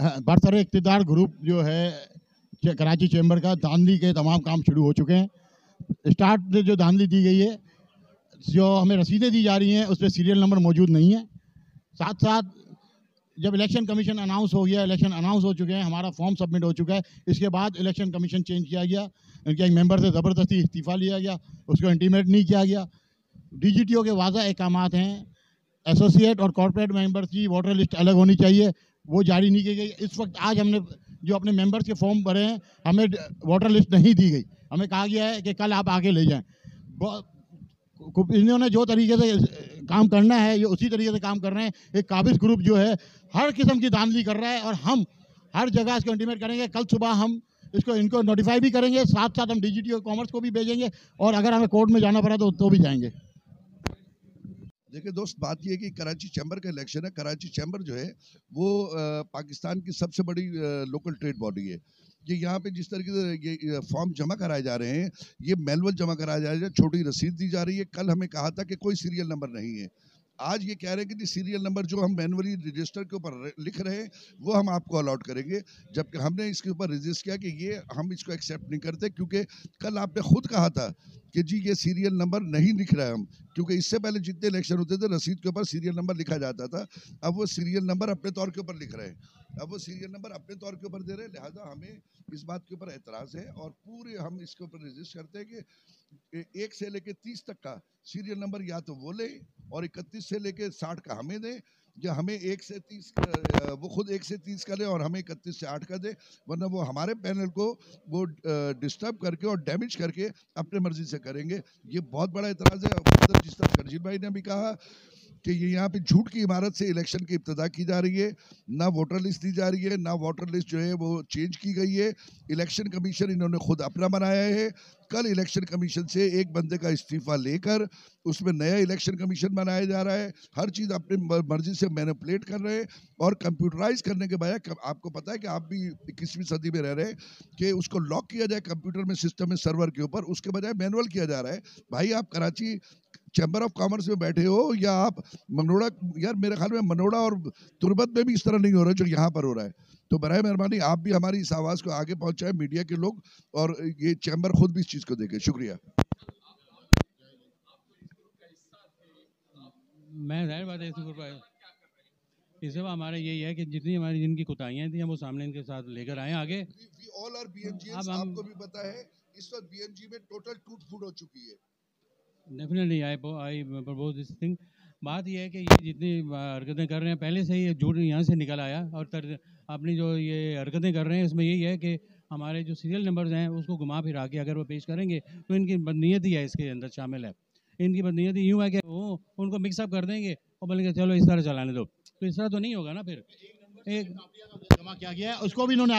बरसर इक़्तिदार group जो है Karachi chamber का धांधली के तमाम काम शुरू हो चुके हैं। स्टार्ट से जो धांधली दी गई है, जो हमें रसीदें दी जा रही हैं, उसमें सीरियल नंबर मौजूद नहीं है। साथ साथ जब इलेक्शन कमीशन अनाउंस हो गया, इलेक्शन अनाउंस हो चुके हैं, हमारा फॉर्म सबमिट हो चुका है, इसके बाद इलेक्शन कमीशन चेंज किया गया, इनके एक मेंबर से ज़बरदस्ती इस्तीफ़ा लिया गया, उसको इंटीमेट नहीं किया गया। डीजीटीओ के वाज़ा अहकामात हैं, एसोसिएट और कॉर्पोरेट मेंबर्स की वोटर लिस्ट अलग होनी चाहिए, वो जारी नहीं की गई। इस वक्त आज हमने जो अपने मेंबर्स के फॉर्म भरे हैं, हमें वोटर लिस्ट नहीं दी गई। हमें कहा गया है कि कल आप आके ले जाएं। इन्होंने जो तरीके से काम करना है, ये उसी तरीके से काम कर रहे हैं। एक काबिज ग्रुप जो है हर किस्म की धांधली कर रहा है और हम हर जगह इसको इंटीमेट करेंगे। कल सुबह हम इनको नोटिफाई भी करेंगे, साथ साथ हम डीजीटीओ कॉमर्स को भी भेजेंगे और अगर हमें कोर्ट में जाना पड़ा तो भी जाएंगे। देखिए दोस्त, बात ये है कि कराची चैम्बर का इलेक्शन है। कराची चैम्बर जो है वो पाकिस्तान की सबसे बड़ी लोकल ट्रेड बॉडी है। ये यहाँ पे जिस तरीके से ये फॉर्म जमा कराए जा रहे हैं, ये मैनुअल जमा कराया जा रहा है, छोटी रसीद दी जा रही है। कल हमें कहा था कि कोई सीरियल नंबर नहीं है, आज ये कह रहे हैं कि सीरियल नंबर जो हम मैनुअली रजिस्टर के ऊपर लिख रहे हैं वो हम आपको अलॉट करेंगे, जबकि हमने इसके ऊपर रजिस्टर किया कि ये हम इसको एक्सेप्ट नहीं करते, क्योंकि कल आपने खुद कहा था कि जी ये सीरियल नंबर नहीं लिख रहे हम, क्योंकि इससे पहले जितने इलेक्शन होते थे रसीद के ऊपर सीरियल नंबर लिखा जाता था। अब वो सीरियल नंबर अपने तौर के ऊपर लिख रहे हैं, अब वो सीरियल नंबर अपने तौर के ऊपर दे रहे हैं। लिहाजा हमें इस बात के ऊपर एतराज़ है और पूरे हम इसके ऊपर रजिस्टर करते हैं कि 1 से लेके 30 तक का सीरियल नंबर या तो वो लें और 31 से लेके 60 का हमें दें, या हमें 1 से 30 वो खुद 1 से 30 का लें और हमें 31 से 8 का दें, वरना वो हमारे पैनल को वो डिस्टर्ब करके और डैमेज करके अपने मर्जी से करेंगे। ये बहुत बड़ा एतराज़ है। जिस तरह करजील भाई ने भी कहा कि ये यहाँ पे झूठ की इमारत से इलेक्शन की इब्तिदा की जा रही है, ना वोटर लिस्ट दी जा रही है, ना वोटर लिस्ट जो है वो चेंज की गई है। इलेक्शन कमीशन इन्होंने खुद अपना बनाया है। कल इलेक्शन कमीशन से एक बंदे का इस्तीफा लेकर उसमें नया इलेक्शन कमीशन बनाया जा रहा है। हर चीज़ अपनी मर्जी से मैनिपुलेट कर रहे हैं और कंप्यूटराइज करने के बजाय, आपको पता है कि आप भी 21वीं सदी में रह रहे हैं, कि उसको लॉक किया जाए कंप्यूटर में, सिस्टम में, सर्वर के ऊपर, उसके बजाय मैनुअल किया जा रहा है। भाई आप कराची चैम्बर ऑफ कॉमर्स में बैठे हो या आप मनोड़ा, यार मेरे ख्याल में मनोड़ा और तुरबत में भी इस तरह नहीं हो रहा जो यहाँ पर हो रहा है। तो बराए मेहरबानी आप भी हमारी इस आवाज़ को आगे पहुँचाएं, मीडिया के लोग, और ये चैम्बर खुद भी इस चीज़ को देखे। शुक्रिया। मैं जाहिर बात है इस दफ़ा हमारा यही है कि जितनी हमारी जिनकी कोताहियाँ थी हम वो सामने इनके साथ लेकर आए आगे। ऑल आर BMGs, आपको भी पता है इस वक्त BMG में टोटल टूट फूट हो चुकी है। Definitely I propose this thing. बात यह है कि ये जितनी हरकतें कर रहे हैं, पहले से ही झूठ यहाँ से निकल आया और अपनी जो ये हरकतें कर रहे हैं इसमें यही है कि हमारे जो सीरियल नंबर्स हैं उसको घुमा फिरा के अगर वो पेश करेंगे तो इनकी बदनीयती है इसके अंदर शामिल है। इनकी बदनीयती यूँ है कि वो उनको मिक्सअप कर देंगे और बोलेंगे चलो इस तरह चलाने दो, तो इस तरह तो नहीं होगा ना। फिर एक जमा किया गया है उसको भी इन्होंने